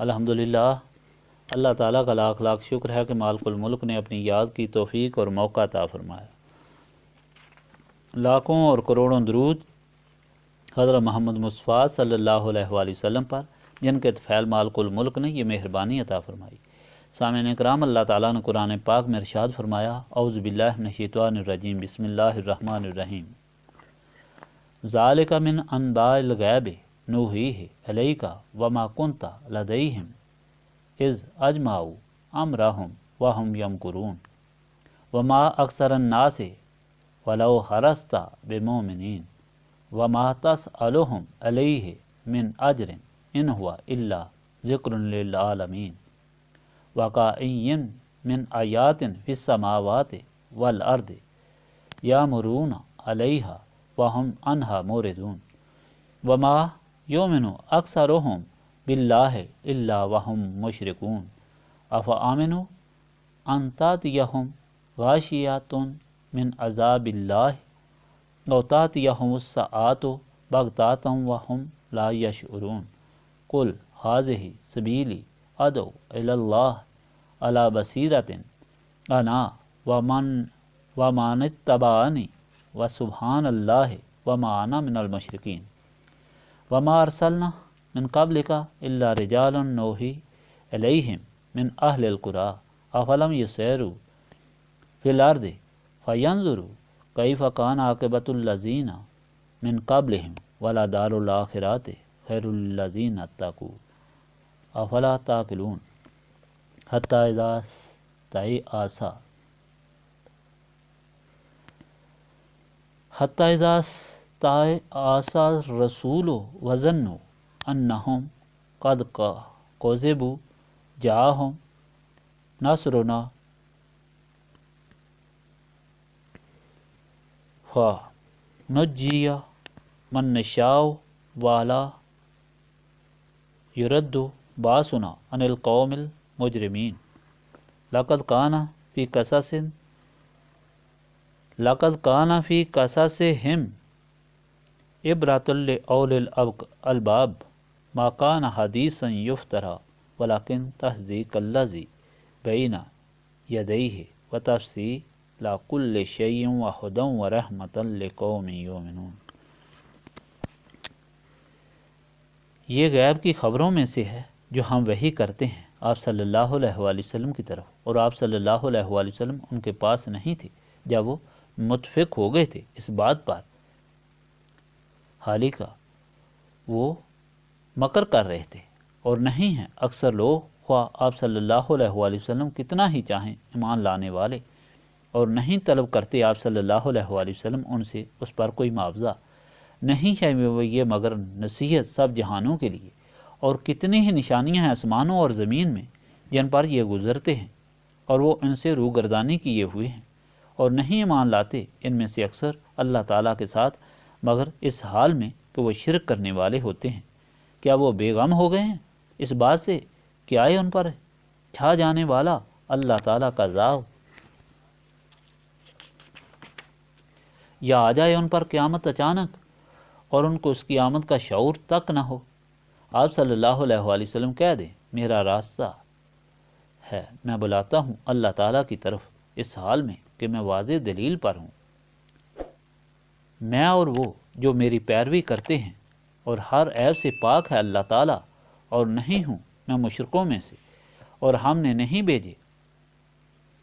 الحمدللہ، اللہ تعالیٰ کا لاکھ لاکھ شکر ہے کہ مالک الملک نے اپنی یاد کی توفیق اور موقع عطا فرمایا۔ لاکھوں اور کروڑوں درود حضرت محمد مصطفیٰ صلی اللہ علیہ وآلہ وسلم پر، جن کے طفیل مالک الملک نے یہ مہربانی عطا فرمائی۔ سامعین کرام، اللہ تعالیٰ نے قرآن پاک میں ارشاد فرمایا، اعوذ باللہ من الشیطان الرجیم، بسم اللہ الرحمن الرحیم، ذالک من انباء الغیب نوحیہ الیک وما کنت لدیہم اذ اجمعوا امرہم وہم یمکرون وما اکثر الناس ولو حرصت بمؤمنین وما تسألہم علیہ من اجر ان ہوا الا ذکر للعالمین وکأین من آیات فی السماوات والارض یامرون علیہا وہم عنہا موردون وما یؤمن اکثرہم باللہ الا وہم مشرکون افآمنوا ان تأتیہم غاشیۃ من عذاب اللہ او تأتیہم الساعۃ بغتۃ وہم لا یشعرون قل ھذہ سبیلی ادعو الی اللہ علی بصیرۃ انا ومن اتبعنی وسبحان اللہ وما انا من المشرکین وما ارسلنا من قبلک الا رجالا نوحی الیہم من اہل القری افلم یسیروا فی الارض فینظروا کیف کان عاقبۃ الذین من قبلہم ولدار الآخرۃ خیر للذین اتقوا افلا تعقلون حتی اذا استیأس الرسول وظنوا انہم قد کذبوا جاءہم نصرنا فنجی من نشاء ولا یرد باسنا عن القوم المجرمین لقد کان فی قصصہم عبرۃ لأولی الالباب ما کان حدیثا یفتری ولکن تصدیق الذی بین یدیہ وتفصیل کل شیء وہدی ورحمۃ لقوم یؤمنون۔ یہ غیب کی خبروں میں سے ہے جو ہم وحی کرتے ہیں آپ صلی اللہ علیہ وآلہ وسلم کی طرف، اور آپ صلی اللہ علیہ وآلہ وسلم ان کے پاس نہیں تھے جب وہ متفق ہو گئے تھے اس بات پر، حالی کا وہ مکر کر رہے تھے، اور نہیں ہیں اکثر لوگ خواہ آپ صلی اللہ علیہ وآلہ وسلم کتنا ہی چاہیں ایمان لانے والے، اور نہیں طلب کرتے آپ صلی اللہ علیہ وآلہ وسلم ان سے اس پر کوئی معاوضہ، نہیں ہے یہ مگر نصیحت سب جہانوں کے لیے، اور کتنی ہی نشانیاں ہیں آسمانوں اور زمین میں جن پر یہ گزرتے ہیں، اور وہ ان سے روگردانی کیے ہوئے ہیں، اور نہیں ایمان لاتے ان میں سے اکثر اللہ تعالیٰ کے ساتھ مگر اس حال میں کہ وہ شرک کرنے والے ہوتے ہیں۔ کیا وہ بے غم ہو گئے ہیں اس بات سے کہ آئے ان پر چھا جانے والا اللہ تعالیٰ کا عذاب، یا آ جائے ان پر قیامت اچانک اور ان کو اس کی آمد کا شعور تک نہ ہو؟ آپ صلی اللہ علیہ وآلہ وسلم کہہ دیں، میرا راستہ ہے، میں بلاتا ہوں اللہ تعالیٰ کی طرف اس حال میں کہ میں واضح دلیل پر ہوں، میں اور وہ جو میری پیروی کرتے ہیں، اور ہر عیب سے پاک ہے اللہ تعالیٰ، اور نہیں ہوں میں مشرکوں میں سے، اور ہم نے نہیں بھیجے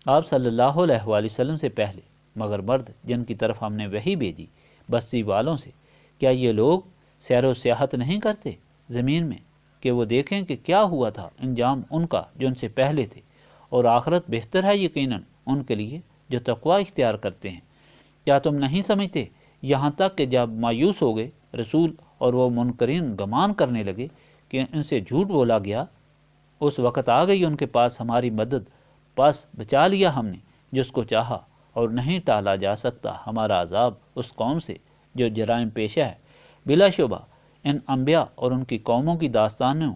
آپ صلی اللہ علیہ وآلہ وسلم سے پہلے مگر مرد جن کی طرف ہم نے وحی بھیجی بستی والوں سے۔ کیا یہ لوگ سیر و سیاحت نہیں کرتے زمین میں کہ وہ دیکھیں کہ کیا ہوا تھا انجام ان کا جو ان سے پہلے تھے، اور آخرت بہتر ہے یقیناً ان کے لیے جو تقوی اختیار کرتے ہیں۔ کیا تم نہیں سمجھتے یہاں تک کہ جب مایوس ہو گئے رسول اور وہ منکرین گمان کرنے لگے کہ ان سے جھوٹ بولا گیا، اس وقت آ گئی ان کے پاس ہماری مدد، پاس بچا لیا ہم نے جس کو چاہا، اور نہیں ٹالا جا سکتا ہمارا عذاب اس قوم سے جو جرائم پیشہ ہے۔ بلا شبہ ان انبیاء اور ان کی قوموں کی داستانوں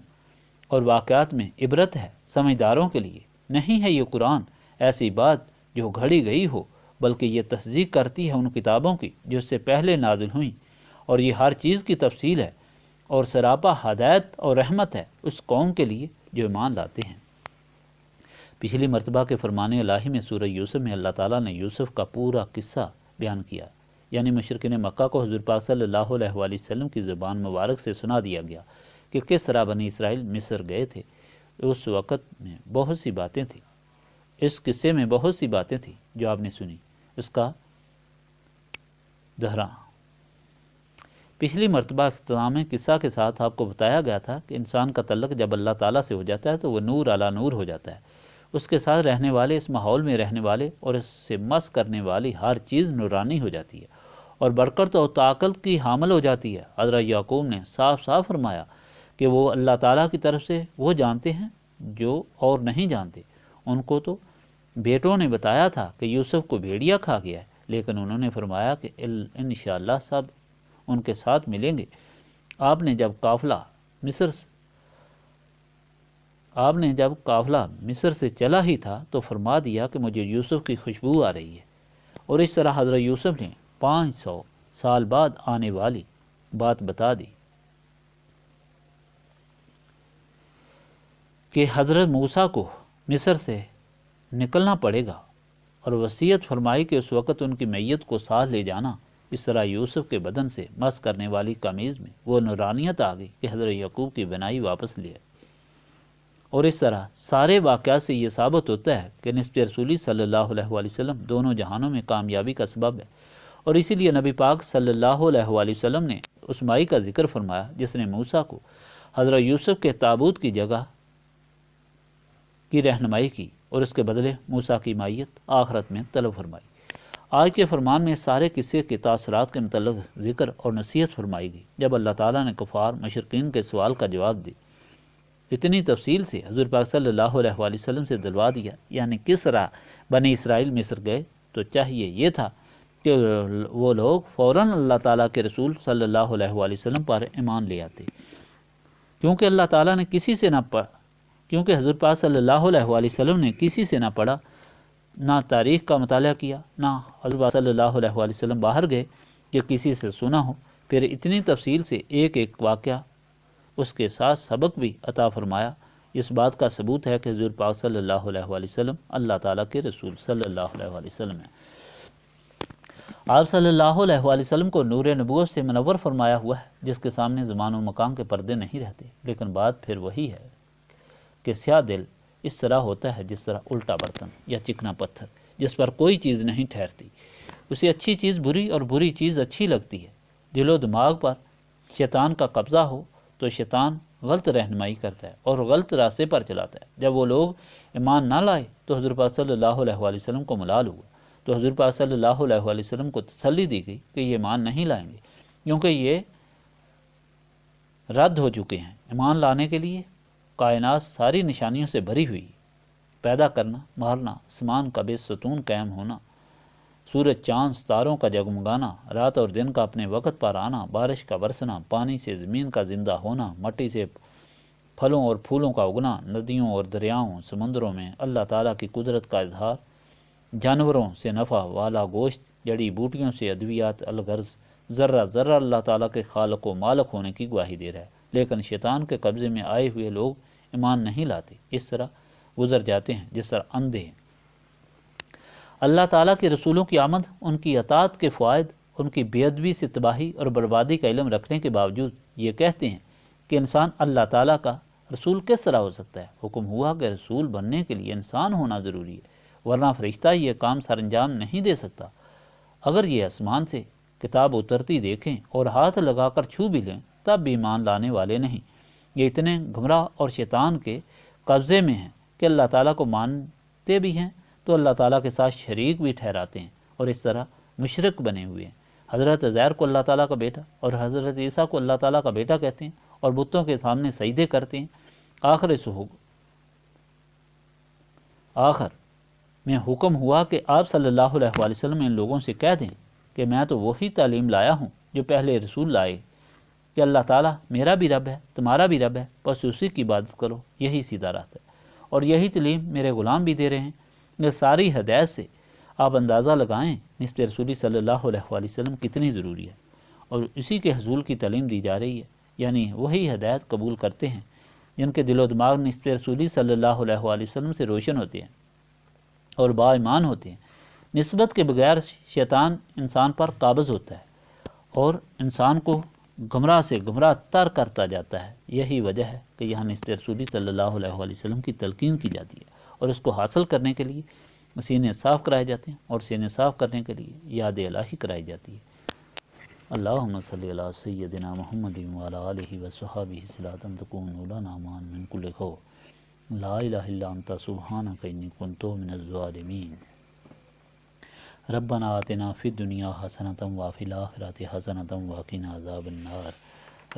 اور واقعات میں عبرت ہے سمجھداروں کے لیے۔ نہیں ہے یہ قرآن ایسی بات جو گھڑی گئی ہو، بلکہ یہ تصدیق کرتی ہے ان کتابوں کی جو اس سے پہلے نازل ہوئیں، اور یہ ہر چیز کی تفصیل ہے، اور سراپا ہدایت اور رحمت ہے اس قوم کے لیے جو ایمان لاتے ہیں۔ پچھلی مرتبہ کے فرمان الہی میں سورہ یوسف میں اللہ تعالیٰ نے یوسف کا پورا قصہ بیان کیا، یعنی مشرکین مکہ کو حضور پاک صلی اللہ علیہ وآلہ وسلم کی زبان مبارک سے سنا دیا گیا کہ کس طرح بنی اسرائیل مصر گئے تھے۔ اس وقت میں بہت سی باتیں تھیں، اس قصے میں بہت سی باتیں تھیں جو آپ نے سنی، اس کا دہراؤ۔ پچھلی مرتبہ اختتام قصہ کے ساتھ آپ کو بتایا گیا تھا کہ انسان کا تعلق جب اللہ تعالیٰ سے ہو جاتا ہے تو وہ نور علی نور ہو جاتا ہے، اس کے ساتھ رہنے والے، اس ماحول میں رہنے والے اور اس سے مس کرنے والی ہر چیز نورانی ہو جاتی ہے اور برکت اور طاقت کی حامل ہو جاتی ہے۔ حضرت یعقوب نے صاف صاف فرمایا کہ وہ اللہ تعالیٰ کی طرف سے وہ جانتے ہیں جو اور نہیں جانتے۔ ان کو تو بیٹوں نے بتایا تھا کہ یوسف کو بھیڑیا کھا گیا ہے، لیکن انہوں نے فرمایا کہ انشاءاللہ سب ان کے ساتھ ملیں گے۔ آپ نے جب قافلہ مصر سے چلا ہی تھا تو فرما دیا کہ مجھے یوسف کی خوشبو آ رہی ہے، اور اس طرح حضرت یوسف نے 500 سال بعد آنے والی بات بتا دی کہ حضرت موسیٰ کو مصر سے نکلنا پڑے گا، اور وصیت فرمائی کہ اس وقت ان کی میت کو ساتھ لے جانا۔ اس طرح یوسف کے بدن سے مس کرنے والی قمیض میں وہ نورانیت آ گئی کہ حضرت یعقوب کی بنائی واپس لے آئی۔ اور اس طرح سارے واقعات سے یہ ثابت ہوتا ہے کہ نسبت رسولی صلی اللہ علیہ وآلہ وسلم دونوں جہانوں میں کامیابی کا سبب ہے، اور اسی لیے نبی پاک صلی اللہ علیہ وآلہ وسلم نے اس مائی کا ذکر فرمایا جس نے موسیٰ کو حضرت یوسف کے تابوت کی جگہ کی رہنمائی کی، اور اس کے بدلے موسیٰ کی مائیت آخرت میں طلب فرمائی۔ آج کے فرمان میں سارے قصے کے تاثرات کے متعلق ذکر اور نصیحت فرمائی گئی۔ جب اللہ تعالیٰ نے کفار مشرکین کے سوال کا جواب دی، اتنی تفصیل سے حضور پاک صلی اللہ علیہ وآلہ وسلم سے دلوا دیا، یعنی کس طرح بنی اسرائیل مصر گئے، تو چاہیے یہ تھا کہ وہ لوگ فوراً اللہ تعالیٰ کے رسول صلی اللہ علیہ وآلہ وسلم پر ایمان لے آتے، کیونکہ اللہ تعالیٰ نے کسی سے کیونکہ حضور پاک صلی اللہ علیہ وآلہ وسلم نے کسی سے نہ پڑھا، نہ تاریخ کا مطالعہ کیا، نہ حضور پاک صلی اللہ علیہ وآلہ وسلم باہر گئے کہ کسی سے سنا ہو، پھر اتنی تفصیل سے ایک ایک واقعہ اس کے ساتھ سبق بھی عطا فرمایا۔ اس بات کا ثبوت ہے کہ حضور پاک صلی اللہ علیہ وآلہ وسلم اللہ تعالیٰ کے رسول صلی اللہ علیہ وآلہ وسلم ہیں۔ آپ صلی اللہ علیہ وآلہ وسلم کو نور نبوت سے منور فرمایا ہوا ہے، جس کے سامنے زمان و مکان کے پردے نہیں رہتے، لیکن بات پھر وہی ہے کہ سیاہ دل اس طرح ہوتا ہے جس طرح الٹا برتن یا چکنا پتھر جس پر کوئی چیز نہیں ٹھہرتی، اسے اچھی چیز بری اور بری چیز اچھی لگتی ہے۔ دل و دماغ پر شیطان کا قبضہ ہو تو شیطان غلط رہنمائی کرتا ہے اور غلط راستے پر چلاتا ہے۔ جب وہ لوگ ایمان نہ لائے تو حضور پاک صلی اللہ علیہ وآلہ وسلم کو ملال ہوا، تو حضور پاک صلی اللہ علیہ وآلہ وسلم کو تسلی دی گئی کہ یہ ایمان نہیں لائیں گے، کیونکہ یہ رد ہو چکے ہیں۔ ایمان لانے کے لیے کائنات ساری نشانیوں سے بھری ہوئی، پیدا کرنا، مارنا، آسمان کا بے ستون قائم ہونا، سورج چاند ستاروں کا جگمگانا، رات اور دن کا اپنے وقت پر آنا، بارش کا برسنا، پانی سے زمین کا زندہ ہونا، مٹی سے پھلوں اور پھولوں کا اگنا، ندیوں اور دریاؤں سمندروں میں اللہ تعالیٰ کی قدرت کا اظہار، جانوروں سے نفع والا گوشت، جڑی بوٹیوں سے ادویات، الغرض ذرہ ذرہ اللہ تعالیٰ کے خالق و مالک ہونے کی گواہی دے رہا ہے۔ لیکن شیطان کے قبضے میں آئے ہوئے لوگ ایمان نہیں لاتے، اس طرح گزر جاتے ہیں جس طرح اندھے ہیں۔ اللہ تعالیٰ کے رسولوں کی آمد، ان کی اطاعت کے فوائد، ان کی بے ادبی سے تباہی اور بربادی کا علم رکھنے کے باوجود یہ کہتے ہیں کہ انسان اللہ تعالیٰ کا رسول کس طرح ہو سکتا ہے۔ حکم ہوا کہ رسول بننے کے لیے انسان ہونا ضروری ہے، ورنہ فرشتہ یہ کام سر انجام نہیں دے سکتا۔ اگر یہ آسمان سے کتاب اترتی دیکھیں اور ہاتھ لگا کر چھو بھی لیں تب بھی ایمان لانے والے نہیں۔ یہ اتنے گمراہ اور شیطان کے قبضے میں ہیں کہ اللہ تعالیٰ کو مانتے بھی ہیں تو اللہ تعالیٰ کے ساتھ شریک بھی ٹھہراتے ہیں، اور اس طرح مشرک بنے ہوئے ہیں۔ حضرت عزیر کو اللہ تعالیٰ کا بیٹا اور حضرت عیسیٰ کو اللہ تعالیٰ کا بیٹا کہتے ہیں اور بتوں کے سامنے سجدے کرتے ہیں۔ آخر میں حکم ہوا کہ آپ صلی اللہ علیہ وآلہ وسلم ان لوگوں سے کہہ دیں کہ میں تو وہی تعلیم لایا ہوں جو پہلے رسول لائے، کہ اللہ تعالیٰ میرا بھی رب ہے، تمہارا بھی رب ہے، بس اسی کی عبادت کرو، یہی سیدھا راستہ ہے، اور یہی تعلیم میرے غلام بھی دے رہے ہیں۔ یہ ساری ہدایت سے آپ اندازہ لگائیں نسبت رسولی صلی اللہ علیہ وآلہ وسلم کتنی ضروری ہے، اور اسی کے حصول کی تعلیم دی جا رہی ہے۔ یعنی وہی ہدایت قبول کرتے ہیں جن کے دل و دماغ نسبت رسولی صلی اللہ علیہ وآلہ وسلم سے روشن ہوتے ہیں اور با ایمان ہوتے ہیں۔ نسبت کے بغیر شیطان انسان پر قابض ہوتا ہے اور انسان کو گمراہ سے گمراہ تر کرتا جاتا ہے۔ یہی وجہ ہے کہ یہاں نسبت رسولی صلی اللہ علیہ وآلہ وسلم کی تلقین کی جاتی ہے اور اس کو حاصل کرنے کے لیے سینے صاف کرائے جاتے ہیں اور سینے صاف کرنے کے لیے یاد الہی کرائی جاتی ہے۔ اللہم صلی علی سیدنا محمد وعلی آلہ وصحبہ صلاۃ تکون لنا معا من کل خوف لا الہ الا انت سبحانک انی کنت من الظالمین۔ ربنا آتنا فی الدنیا حسنۃ وفی الآخرۃ حسنۃ وقنا عذاب النار۔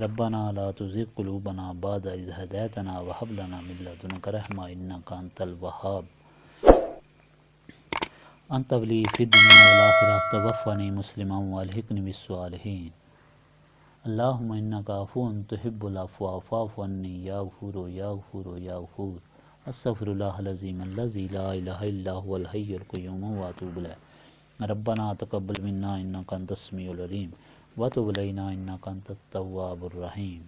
ربنا لا تزغ قلوبنا بعد اذ ہدیتنا وہب لنا من لدنک رحمۃ انک انت الوہاب۔ انت ولی فی الدنیا والآخرہ توفنی مسلما والحقنی بالصالحین۔ اللہم انک عفو تحب العفو فاعف عنی یا غفور یا غفور یا غفور۔ استغفر اللہ العظیم الذی لا الہ الا هو الحی القیوم واتوب الیہ۔ ربنا تقبل منا انک انت السمیع العلیم وتب علینا انک انت التواب الرحیم۔